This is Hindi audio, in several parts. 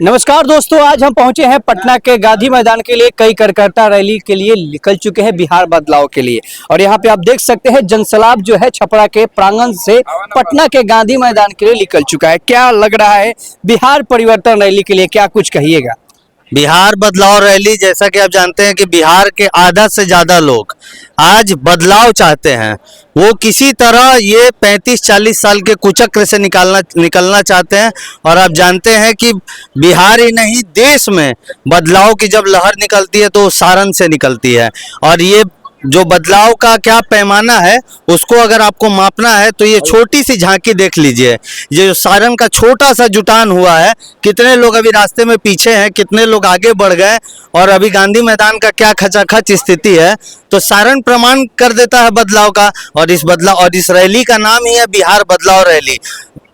नमस्कार दोस्तों, आज हम पहुंचे हैं पटना के गांधी मैदान के लिए। कई कार्यकर्ता रैली के लिए निकल चुके हैं बिहार बदलाव के लिए, और यहां पे आप देख सकते हैं जनसैलाब जो है छपरा के प्रांगण से पटना के गांधी मैदान के लिए निकल चुका है। क्या लग रहा है बिहार परिवर्तन रैली के लिए, क्या कुछ कहिएगा? बिहार बदलाव रैली, जैसा कि आप जानते हैं कि बिहार के आधा से ज़्यादा लोग आज बदलाव चाहते हैं। वो किसी तरह ये 35-40 साल के कुचक्र से निकलना चाहते हैं। और आप जानते हैं कि बिहार ही नहीं, देश में बदलाव की जब लहर निकलती है तो सारण से निकलती है। और ये जो बदलाव का क्या पैमाना है, उसको अगर आपको मापना है तो ये छोटी सी झांकी देख लीजिए। ये जो सारण का छोटा सा जुटान हुआ है, कितने लोग अभी रास्ते में पीछे हैं, कितने लोग आगे बढ़ गए, और अभी गांधी मैदान का क्या खचाखच स्थिति है। तो सारण प्रमाण कर देता है बदलाव का। और इस रैली का नाम ही है बिहार बदलाव रैली।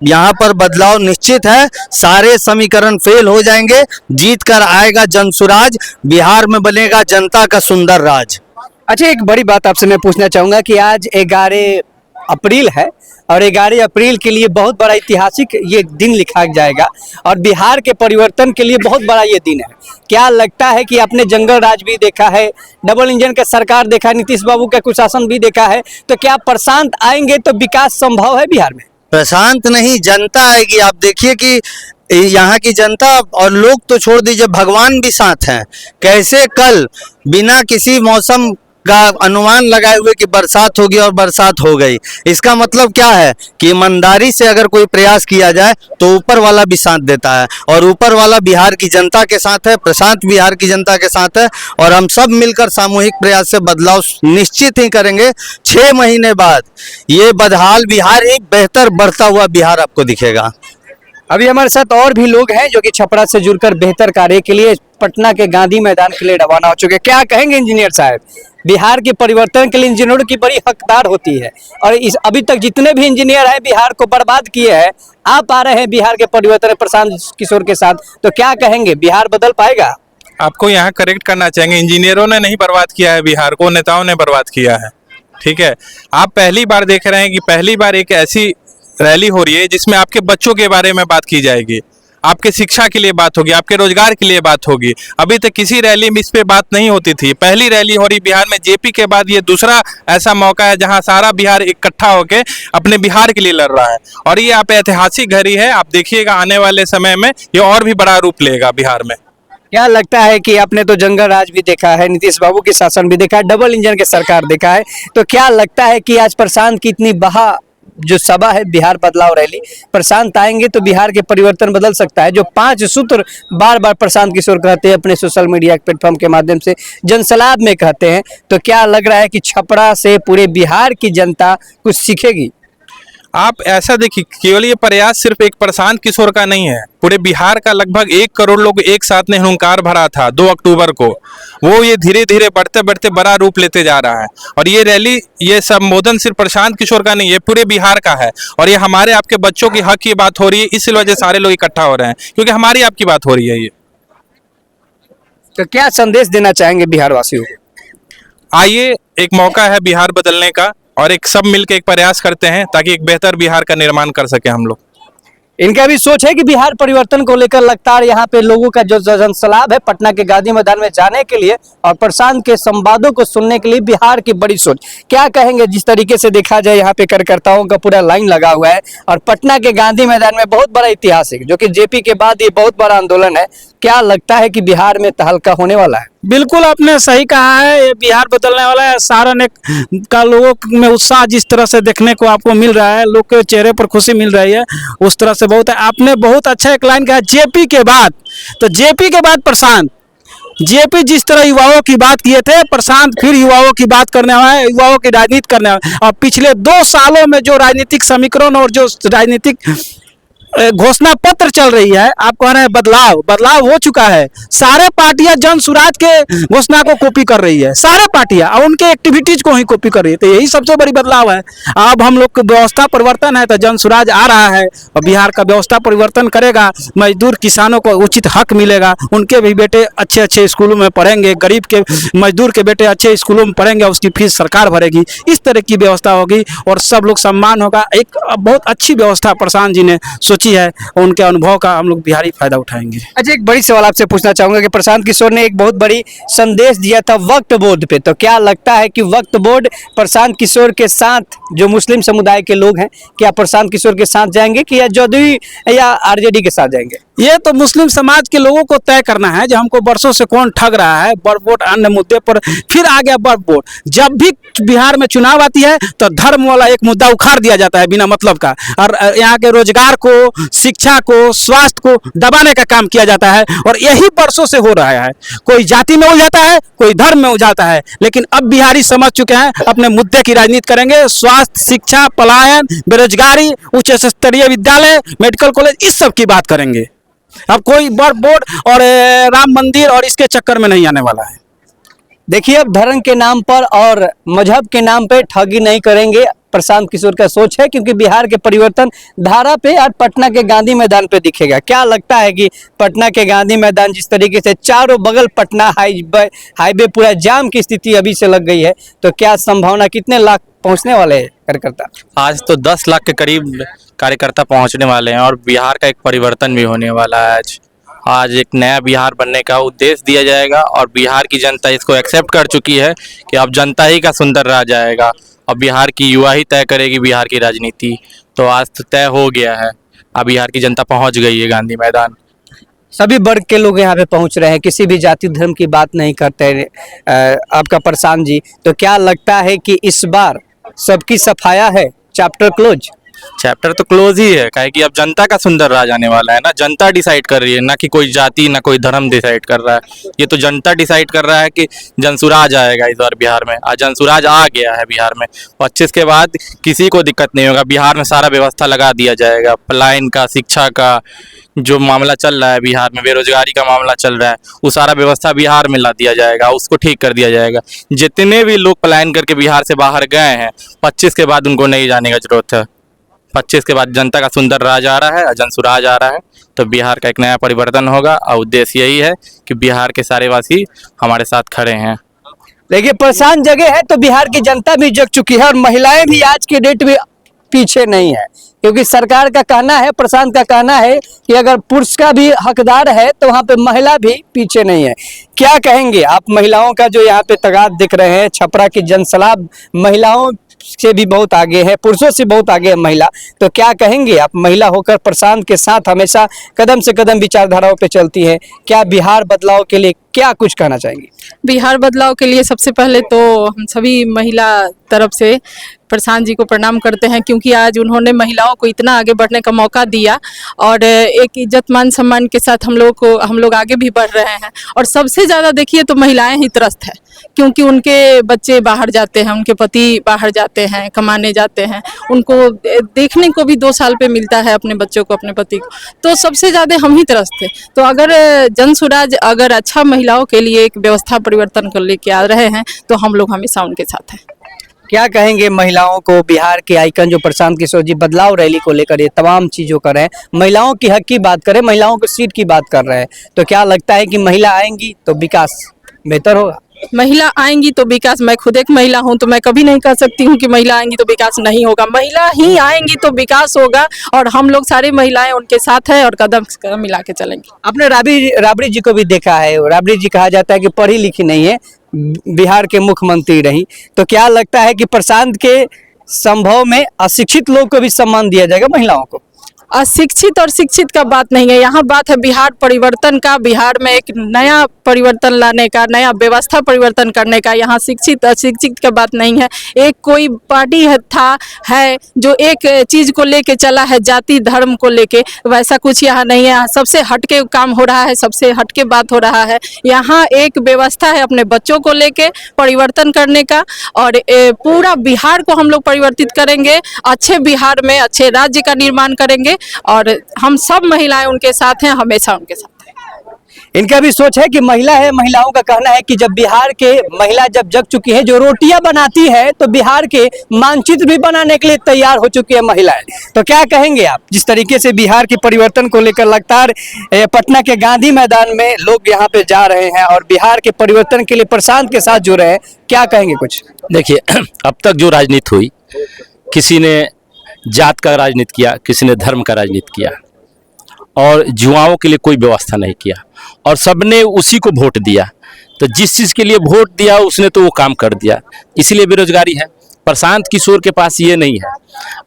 यहाँ पर बदलाव निश्चित है, सारे समीकरण फेल हो जाएंगे, जीत कर आएगा जनसुराज, बिहार में बनेगा जनता का सुंदर राज। अच्छा, एक बड़ी बात आपसे मैं पूछना चाहूँगा कि आज 11 अप्रैल है, और 11 अप्रैल के लिए बहुत बड़ा ऐतिहासिक ये दिन लिखा जाएगा, और बिहार के परिवर्तन के लिए बहुत बड़ा ये दिन है। क्या लगता है कि आपने जंगल राज भी देखा है, डबल इंजन का सरकार देखा है, नीतीश बाबू का कुशासन भी देखा है, तो क्या प्रशांत आएंगे तो विकास संभव है बिहार में? प्रशांत नहीं, जनता आएगी। आप देखिए कि यहाँ की जनता, और लोग तो छोड़ दीजिए, भगवान भी साथ हैं। कैसे कल बिना किसी मौसम का अनुमान लगाए हुए कि बरसात होगी और बरसात हो गई। इसका मतलब क्या है कि ईमानदारी से अगर कोई प्रयास किया जाए तो ऊपर वाला भी साथ देता है, और ऊपर वाला बिहार की जनता के साथ है, प्रशांत बिहार की जनता के साथ है। और हम सब मिलकर सामूहिक प्रयास से बदलाव निश्चित ही करेंगे। 6 महीने बाद ये बदहाल बिहार ही बेहतर बढ़ता हुआ बिहार आपको दिखेगा। अभी हमारे साथ और भी लोग हैं जो कि छपरा से जुड़कर बेहतर कार्य के लिए पटना के गांधी मैदान के लिए रवाना हो चुके हैं। क्या कहेंगे इंजीनियर साहब? बिहार के परिवर्तन के लिए इंजीनियरों की बड़ी हकदार होती है, और इस अभी तक जितने भी इंजीनियर हैं बिहार को बर्बाद किए हैं, आप आ रहे हैं बिहार के परिवर्तन प्रशांत किशोर के साथ, तो क्या कहेंगे, बिहार बदल पाएगा? आपको यहाँ करेक्ट करना चाहेंगे, इंजीनियरों ने नहीं बर्बाद किया है बिहार को, नेताओं ने बर्बाद किया है। ठीक है, आप पहली बार देख रहे हैं कि पहली बार एक ऐसी रैली हो रही है जिसमें आपके बच्चों के बारे में बात की जाएगी, आपके शिक्षा के लिए बात होगी, आपके रोजगार के लिए बात होगी। अभी तक किसी रैली में इस पे बात नहीं होती थी। पहली रैली हो रही बिहार में, जेपी के बाद ये दूसरा ऐसा मौका है जहां सारा बिहार इकट्ठा होकर अपने बिहार के लिए लड़ रहा है। और ये आप ऐतिहासिक घड़ी है, आप देखिएगा आने वाले समय में ये और भी बड़ा रूप लेगा बिहार में। क्या लगता है कि आपने तो जंगल राज भी देखा है, नीतीश बाबू के शासन भी देखा है, डबल इंजन की सरकार देखा है, तो क्या लगता है कि आज प्रशांत की इतनी बहा जो सभा है बिहार बदलाव रैली, प्रशांत आएंगे तो बिहार के परिवर्तन बदल सकता है? जो 5 सूत्र बार बार प्रशांत किशोर कहते हैं अपने सोशल मीडिया प्लेटफॉर्म के माध्यम से, जनसैलाब में कहते हैं, तो क्या लग रहा है कि छपरा से पूरे बिहार की जनता कुछ सीखेगी? आप ऐसा देखिए, केवल ये प्रयास सिर्फ एक प्रशांत किशोर का नहीं है, पूरे बिहार का लगभग 1 करोड़ लोग एक साथ ने हुंकार भरा था 2 अक्टूबर को। वो ये धीरे धीरे बढ़ते बढ़ते बड़ा रूप लेते जा रहा है। और ये रैली, ये संबोधन सिर्फ प्रशांत किशोर का नहीं, ये पूरे बिहार का है। और ये हमारे आपके बच्चों की हक की बात हो रही है, इस वजह सारे लोग इकट्ठा हो रहे हैं, क्योंकि हमारी आपकी बात हो रही है। ये तो क्या संदेश देना चाहेंगे बिहार वासियों को? आइए, एक मौका है बिहार बदलने का, और एक सब मिलकर एक प्रयास करते हैं ताकि एक बेहतर बिहार का निर्माण कर सके हम लोग। इनका भी सोच है कि बिहार परिवर्तन को लेकर लगातार यहाँ पे लोगों का जो जनसैलाब है पटना के गांधी मैदान में जाने के लिए और प्रशांत के संवादों को सुनने के लिए बिहार की बड़ी सोच। क्या कहेंगे, जिस तरीके से देखा जाए यहाँ पे कार्यकर्ताओं का पूरा लाइन लगा हुआ है, और पटना के गांधी मैदान में बहुत बड़ा इतिहास है, जो कि जेपी के बाद ये बहुत बड़ा आंदोलन है। क्या लगता है कि बिहार में तहलका होने वाला है? बिल्कुल, आपने सही कहा है, ये बिहार बदलने वाला है। सारण एक का लोगों में उत्साह जिस तरह से देखने को आपको मिल रहा है, लोग के चेहरे पर खुशी मिल रही है, उस तरह से बहुत है। आपने बहुत अच्छा एक लाइन कहा, जेपी के बाद, तो जेपी के बाद प्रशांत। जेपी जिस तरह युवाओं की बात किए थे, प्रशांत फिर युवाओं की बात करने वाला है, युवाओं की राजनीति करने वाला है। और पिछले 2 सालों में जो राजनीतिक समीकरण और जो राजनीतिक घोषणा पत्र चल रही है, आप कह रहे हैं बदलाव हो चुका है। सारे पार्टियां जन सुराज के घोषणा को कॉपी कर रही है, सारे पार्टियां, और उनके एक्टिविटीज को ही कॉपी कर रही है। तो यही सबसे बड़ी बदलाव है। अब हम लोग की व्यवस्था परिवर्तन है, तो जन सुराज आ रहा है और बिहार का व्यवस्था परिवर्तन करेगा। मजदूर किसानों को उचित हक मिलेगा, उनके भी बेटे अच्छे अच्छे स्कूलों में पढ़ेंगे, गरीब के मजदूर के बेटे अच्छे स्कूलों में पढ़ेंगे, उसकी फीस सरकार भरेगी। इस तरह की व्यवस्था होगी और सब लोग सम्मान होगा। एक बहुत अच्छी व्यवस्था प्रशांत जी ने सोची रुचि है, उनके अनुभव का हम लोग बिहारी फायदा उठाएंगे। अच्छा, एक बड़ी सवाल आपसे पूछना चाहूंगा कि प्रशांत किशोर ने एक बहुत बड़ी संदेश दिया था वक्फ बोर्ड पे, तो क्या लगता है कि वक्फ बोर्ड प्रशांत किशोर के साथ जो मुस्लिम समुदाय के लोग हैं, क्या प्रशांत किशोर के साथ जाएंगे कि या जदयू या आरजेडी के साथ जाएंगे? ये तो मुस्लिम समाज के लोगों को तय करना है, जो हमको बरसों से कौन ठग रहा है वक्फ बोर्ड अन्य मुद्दे पर। फिर आ गया वक्फ बोर्ड। जब भी बिहार में चुनाव आती है तो धर्म वाला एक मुद्दा उखाड़ दिया जाता है बिना मतलब का, और यहाँ के रोजगार को, शिक्षा को, स्वास्थ्य को दबाने का काम किया जाता है, और यही बरसों से हो रहा है। कोई जाति में उलझाता है, कोई धर्म में उलझाता है, लेकिन अब बिहारी समझ चुके हैं अपने मुद्दे की राजनीति करेंगे। स्वास्थ्य, शिक्षा, पलायन, बेरोजगारी, उच्च स्तरीय विद्यालय, मेडिकल कॉलेज, इस सब की बात करेंगे। अब कोई वक्फ बोर्ड और राम मंदिर और इसके चक्कर में नहीं आने वाला है। देखिए, अब धर्म के नाम पर और मजहब के नाम पे ठगी नहीं करेंगे, प्रशांत किशोर का सोच है, क्योंकि बिहार के परिवर्तन धारा पे और पटना के गांधी मैदान पे दिखेगा। क्या लगता है कि पटना के गांधी मैदान जिस तरीके से चारों बगल पटना हाईवे पूरा जाम की स्थिति अभी से लग गई है, तो क्या संभावना, कितने लाख पहुंचने वाले हैं कार्यकर्ता? आज तो 10 लाख के करीब कार्यकर्ता पहुंचने वाले हैं, और बिहार का एक परिवर्तन भी होने वाला है। आज एक नया बिहार बनने का उद्देश्य दिया जाएगा, और बिहार की जनता इसको एक्सेप्ट कर चुकी है कि अब जनता ही का सुंदर राज आएगा, अब बिहार की युवा ही तय करेगी बिहार की राजनीति। तो आज तो तय हो गया है, अब बिहार की जनता पहुंच गई है गांधी मैदान। सभी वर्ग के लोग यहाँ पे पहुंच रहे हैं, किसी भी जाति धर्म की बात नहीं करते आपका प्रशांत जी। तो क्या लगता है कि इस बार सबकी सफाया है, चैप्टर क्लोज? चैप्टर तो क्लोज ही है, काहे कि अब जनता का सुंदर राज आने वाला है ना। जनता डिसाइड कर रही है, ना कि कोई जाति ना कोई धर्म डिसाइड कर रहा है। ये तो जनता डिसाइड कर रहा है कि जनसुराज आएगा इस बार बिहार में। आज जनसुराज आ गया है बिहार में। 25 के बाद किसी को दिक्कत नहीं होगा। बिहार में सारा व्यवस्था लगा दिया जाएगा, पलायन का, शिक्षा का, जो मामला चल रहा है बिहार में, बेरोजगारी का मामला चल रहा है, वो सारा व्यवस्था बिहार में ला दिया जाएगा, उसको ठीक कर दिया जाएगा। जितने भी लोग पलायन करके बिहार से बाहर गए हैं, 25 के बाद उनको नहीं जाने की जरूरत है। 25 के बाद जनता का सुंदर राज आ रहा है, जनसुराज आ रहा है, तो बिहार का एक नया परिवर्तन होगा, और उद्देश्य यही है कि बिहार के सारे वासी हमारे साथ खड़े हैं। देखिए, प्रशांत जगह है तो बिहार की जनता भी जग चुकी है, और महिलाएं भी आज के डेट में पीछे नहीं है, क्योंकि सरकार का कहना है, प्रशांत का कहना है कि अगर पुरुष का भी हकदार है तो वहाँ पे महिला भी पीछे नहीं है। क्या कहेंगे आप? महिलाओं का जो यहाँ पे तगाद दिख रहे हैं, छपरा की जनसलाब महिलाओं से भी बहुत आगे है, पुरुषों से बहुत आगे है महिला, तो क्या कहेंगे आप? महिला होकर प्रशांत के साथ हमेशा कदम से कदम विचारधाराओं पे चलती है, क्या बिहार बदलाव के लिए क्या कुछ कहना चाहेंगे? बिहार बदलाव के लिए सबसे पहले तो हम सभी महिला तरफ से प्रशांत जी को प्रणाम करते हैं, क्योंकि आज उन्होंने महिलाओं को इतना आगे बढ़ने का मौका दिया, और एक इज्जत मान सम्मान के साथ हम लोग आगे भी बढ़ रहे हैं। और सबसे ज़्यादा देखिए तो महिलाएं ही त्रस्त है, क्योंकि उनके बच्चे बाहर जाते हैं, उनके पति बाहर जाते हैं, कमाने जाते हैं, उनको देखने को भी 2 साल पे मिलता है अपने बच्चों को, अपने पति को, तो सबसे ज़्यादा हम ही त्रस्त थे। तो अगर जनसुराज अगर अच्छा महिलाओं के लिए एक व्यवस्था परिवर्तन कर लेके आ रहे हैं, तो हम लोग हमेशा उनके साथ हैं। क्या कहेंगे महिलाओं को? बिहार के आइकन जो प्रशांत किशोर जी बदलाव रैली को लेकर ये तमाम चीज़ों कर रहे हैं, महिलाओं की हक की बात करें, महिलाओं की सीट की बात कर रहे हैं, तो क्या लगता है कि महिला आएंगी तो विकास बेहतर होगा? महिला आएंगी तो विकास, मैं खुद एक महिला हूं, तो मैं कभी नहीं कह सकती हूं कि महिला आएंगी तो विकास नहीं होगा। महिला ही आएंगी तो विकास होगा, और हम लोग सारी महिलाएं उनके साथ हैं, और कदम से कदम मिला के चलेंगे। आपने राबड़ी जी को भी देखा है, राबड़ी जी कहा जाता है कि पढ़ी लिखी नहीं है, बिहार के मुख्यमंत्री रही, तो क्या लगता है कि प्रशांत के संभव में अशिक्षित लोग को भी सम्मान दिया जाएगा, महिलाओं को? अशिक्षित और शिक्षित का बात नहीं है, यहाँ बात है बिहार परिवर्तन का, बिहार में एक नया परिवर्तन लाने का, नया व्यवस्था परिवर्तन करने का। यहाँ शिक्षित अशिक्षित का बात नहीं है। एक कोई पार्टी है जो एक चीज़ को लेके चला है, जाति धर्म को लेके, वैसा कुछ यहाँ नहीं है। यहाँ सबसे हटके काम हो रहा है, सबसे हटके बात हो रहा है। यहाँ एक व्यवस्था है अपने बच्चों को लेके परिवर्तन करने का, और पूरा बिहार को हम लोग परिवर्तित करेंगे, अच्छे बिहार में अच्छे राज्य का निर्माण करेंगे, और हम सब महिलाएं उनके साथ हैं, हमेशा उनके साथ हैं। इनका भी सोच है कि महिला है, महिलाओं का कहना है कि जब बिहार के महिला जब जग चुकी है, जो रोटियां बनाती है, तो बिहार के मानचित्र भी बनाने के लिए तैयार हो चुकी है महिलाएं। तो क्या कहेंगे आप? जिस तरीके से बिहार के परिवर्तन को लेकर लगातार पटना के गांधी मैदान में लोग यहाँ पे जा रहे हैं, और बिहार के परिवर्तन के लिए प्रशांत के साथ जुड़ रहे हैं, क्या कहेंगे कुछ? देखिए, अब तक जो राजनीति हुई, किसी ने जात का राजनीति किया, किसी ने धर्म का राजनीति किया, और युवाओं के लिए कोई व्यवस्था नहीं किया और सबने उसी को वोट दिया। तो जिस चीज़ के लिए वोट दिया उसने तो वो काम कर दिया, इसलिए बेरोजगारी है। प्रशांत किशोर के पास ये नहीं है।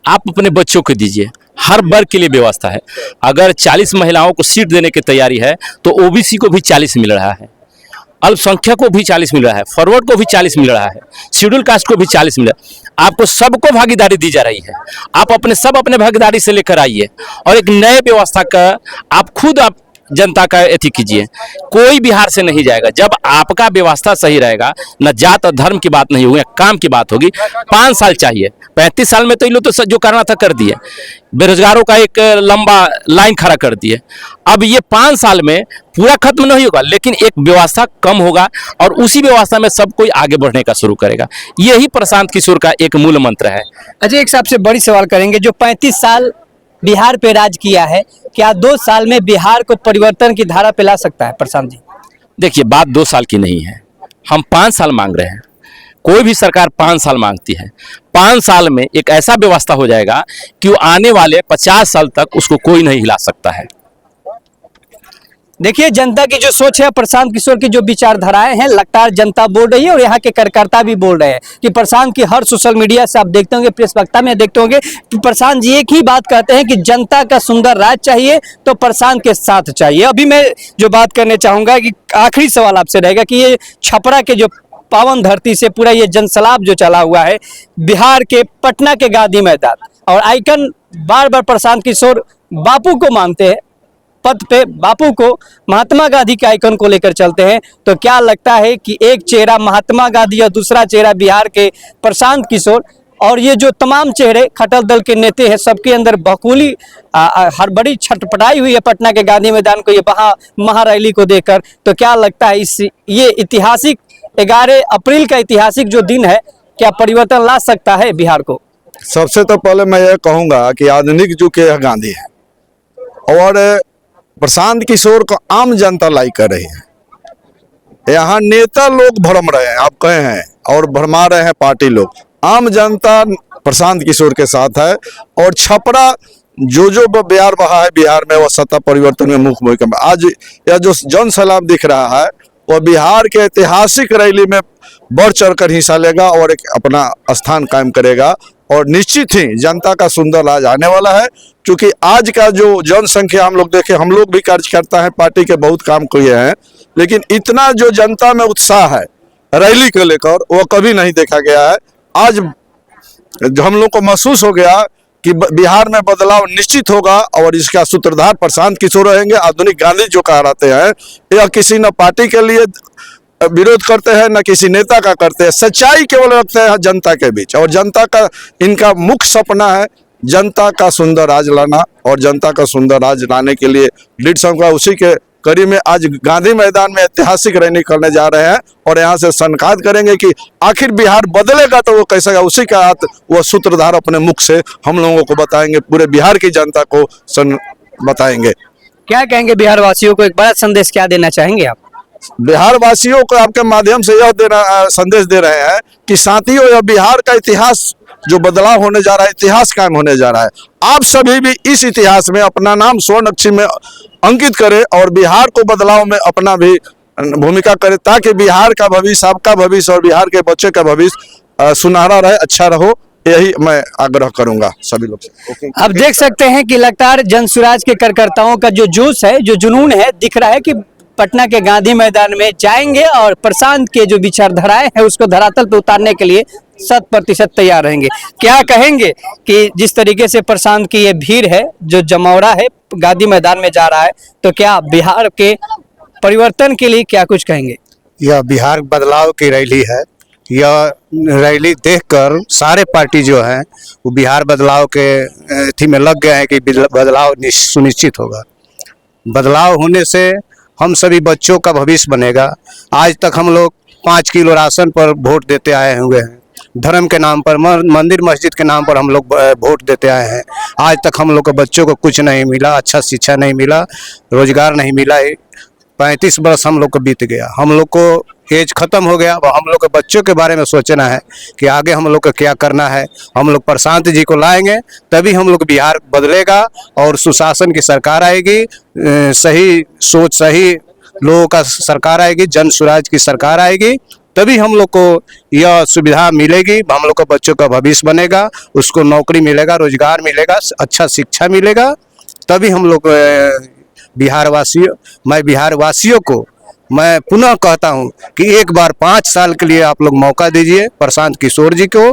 आप अपने बच्चों को दीजिए, हर वर्ग के लिए व्यवस्था है। अगर 40 महिलाओं को सीट देने की तैयारी है तो ओबीसी को भी 40 मिल रहा है, अल्पसंख्यक को भी 40 मिल रहा है, फॉरवर्ड को भी 40 मिल रहा है, शेड्यूल कास्ट को भी 40 मिल रहा है। आपको सबको भागीदारी दी जा रही है। आप अपने भागीदारी से लेकर आइए और एक नए व्यवस्था का आप खुद आप जनता का एथी कीजिए। कोई बिहार से नहीं जाएगा जब आपका व्यवस्था सही रहेगा। न जात और धर्म की बात नहीं होगी, काम की बात होगी। 5 साल चाहिए, 35 साल में तो इन लोग तो जो करना था कर दिए। बेरोजगारों का एक लंबा लाइन खड़ा कर दिए। अब ये 5 साल में पूरा खत्म नहीं होगा, लेकिन एक व्यवस्था कम होगा और उसी व्यवस्था में सब कोई आगे बढ़ने का शुरू करेगा। यही प्रशांत किशोर का एक मूल मंत्र है। अच्छा, एक सबसे बड़ी सवाल करेंगे, जो 35 साल बिहार पे राज किया है, क्या 2 साल में बिहार को परिवर्तन की धारा पे ला सकता है प्रशांत जी? देखिए, बात 2 साल की नहीं है, हम 5 साल मांग रहे हैं। कोई भी सरकार 5 साल मांगती है। 5 साल में एक ऐसा व्यवस्था हो जाएगा कि वो आने वाले 50 साल तक उसको कोई नहीं हिला सकता है। देखिए, जनता की जो सोच है, प्रशांत किशोर की जो विचारधाराएं हैं, लगातार जनता बोल रही है और यहाँ के कार्यकर्ता भी बोल रहे हैं कि प्रशांत की हर सोशल मीडिया से आप देखते होंगे, प्रेस वक्ता में देखते होंगे कि प्रशांत जी एक ही बात कहते हैं कि जनता का सुंदर राज चाहिए तो प्रशांत के साथ चाहिए। अभी मैं जो बात करने चाहूंगा कि आखिरी सवाल आपसे रहेगा कि ये छपरा के जो पावन धरती से पूरा ये जनसलाब जो चला हुआ है, बिहार के पटना के गांधी मैदान, और आइकन बार बार प्रशांत किशोर बापू को मानते हैं, पद पे बापू को, महात्मा गांधी के आइकन को लेकर चलते हैं, तो क्या लगता है कि एक चेहरा महात्मा गांधी और दूसरा चेहरा बिहार के प्रशांत किशोर, और ये जो तमाम चेहरे खटल दल के नेता हैं, सबके अंदर बकुली हर बड़ी छटपटाई हुई है पटना के गांधी मैदान को ये महारैली को देखकर, तो क्या लगता है इस ये ऐतिहासिक 11 अप्रैल का ऐतिहासिक जो दिन है, क्या परिवर्तन ला सकता है बिहार को? सबसे तो पहले मैं ये कहूँगा कि आधुनिक युग के गांधी है और प्रशांत किशोर को आम जनता लाइक कर रही है। यहाँ नेता लोग भ्रम रहे हैं, आप कहे हैं, और भरमा रहे हैं पार्टी लोग। आम जनता प्रशांत किशोर के साथ है और छपरा जो बयार बहा है बिहार में, वह सत्ता परिवर्तन में मुख्य भूमिका में। आज यह जो जन सैलाब दिख रहा है वह बिहार के ऐतिहासिक रैली में बढ़ चढ़कर हिस्सा लेगा और एक अपना स्थान कायम करेगा और निश्चित ही जनता का सुंदर राज आने वाला है। क्योंकि आज का जो जनसंख्या हम लोग देखें, हम लोग भी कार्यकर्ता हैं, पार्टी के बहुत काम किए हैं, लेकिन इतना जो जनता में उत्साह है रैली को लेकर वो कभी नहीं देखा गया है। आज हम लोग को महसूस हो गया कि बिहार में बदलाव निश्चित होगा और इसका सूत्रधार प्रशांत किशोर रहेंगे। आधुनिक गांधी जो कहलाते हैं, यह किसी न पार्टी के लिए विरोध करते हैं न किसी नेता का करते हैं, सच्चाई केवल रखते हैं जनता के बीच, और जनता का इनका मुख्य सपना है जनता का सुंदर राज लाना, और जनता का सुंदर राज लाने के लिए लीड संघ उसी के कड़ी में आज गांधी मैदान में ऐतिहासिक रैली करने जा रहे हैं और यहाँ से संवाद करेंगे कि आखिर बिहार बदलेगा तो वो कैसे होगा। उसी का हाथ वो सूत्रधार अपने मुख से हम लोगों को बताएंगे, पूरे बिहार की जनता को बताएंगे। क्या कहेंगे बिहार वासियों को, एक बड़ा संदेश क्या देना चाहेंगे आप? बिहार वासियों को आपके माध्यम से यह संदेश दे रहे हैं कि साथियों, यह बिहार का इतिहास जो बदलाव होने जा रहा है, इतिहास कायम होने जा रहा है। आप सभी भी इस इतिहास में अपना नाम स्वर्ण अक्षर में अंकित करें और बिहार को बदलाव में अपना भी भूमिका करें, ताकि बिहार का भविष्य, आपका भविष्य और बिहार के बच्चे का भविष्य सुनहरा रहे, अच्छा रहो। यही मैं आग्रह करूंगा सभी लोग से। अब देख सकते हैं कि लगातार जन स्वराज के कार्यकर्ताओं का जो जोश है, जो जुनून है, दिख रहा है कि पटना के गांधी मैदान में जाएंगे और प्रशांत के जो विचारधाराएं हैं उसको धरातल पर उतारने के लिए 100% तैयार रहेंगे। क्या कहेंगे कि जिस तरीके से प्रशांत की ये भीड़ है, जो जमौरा है, गांधी मैदान में जा रहा है, तो क्या बिहार के परिवर्तन के लिए क्या कुछ कहेंगे? यह बिहार बदलाव की रैली है। यह रैली देखकर सारे पार्टी जो है वो बिहार बदलाव के थी में लग गए हैं कि बदलाव सुनिश्चित होगा। बदलाव होने से हम सभी बच्चों का भविष्य बनेगा। आज तक हम लोग 5 किलो राशन पर वोट देते आए हुए हैं, धर्म के नाम पर, मंदिर मस्जिद के नाम पर हम लोग वोट देते आए हैं। आज तक हम लोग के बच्चों को कुछ नहीं मिला, अच्छा शिक्षा नहीं मिला, रोजगार नहीं मिला। 35 वर्ष हम लोग को बीत गया। हम लोग को एज खत्म हो गया। अब हम लोग के बच्चों के बारे में सोचना है कि आगे हम लोग को क्या करना है। हम लोग प्रशांत जी को लाएंगे तभी हम लोग बिहार बदलेगा और सुशासन की सरकार आएगी, सही सोच सही लोगों का सरकार आएगी, जन स्वराज की सरकार आएगी, तभी हम लोग को यह सुविधा मिलेगी। हम लोग का बच्चों का भविष्य बनेगा, उसको नौकरी मिलेगा, रोजगार मिलेगा, अच्छा शिक्षा मिलेगा, तभी हम लोग बिहार वासियों को मैं पुनः कहता हूं कि एक बार 5 साल के लिए आप लोग मौका दीजिए प्रशांत किशोर जी को,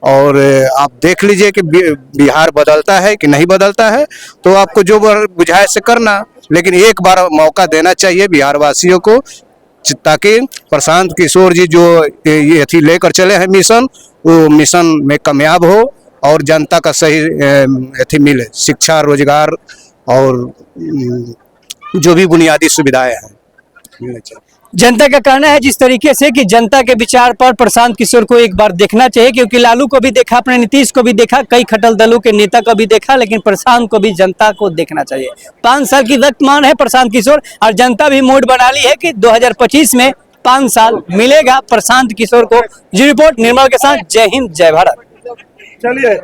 और आप देख लीजिए कि बिहार बदलता है कि नहीं बदलता है। तो आपको जो बुझाए से करना, लेकिन एक बार मौका देना चाहिए बिहार वासियों को, ताकि प्रशांत किशोर जी जो ये अथी लेकर चले हैं मिशन, वो मिशन में कामयाब हो और जनता का सही अथी मिले, शिक्षा, रोजगार और जो भी बुनियादी सुविधाएं हैं मिलना चाहिए। जनता का कहना है जिस तरीके से कि जनता के विचार पर प्रशांत किशोर को एक बार देखना चाहिए, क्योंकि लालू को भी देखा, अपने नीतीश को भी देखा, कई खटल दलों के नेता को भी देखा, लेकिन प्रशांत को भी जनता को देखना चाहिए। 5 साल की वर्तमान है प्रशांत किशोर, और जनता भी मूड बना ली है कि 2025 में 5 साल मिलेगा प्रशांत किशोर को। जी रिपोर्ट निर्मल के साथ, जय हिंद, जय भारत। चलिए।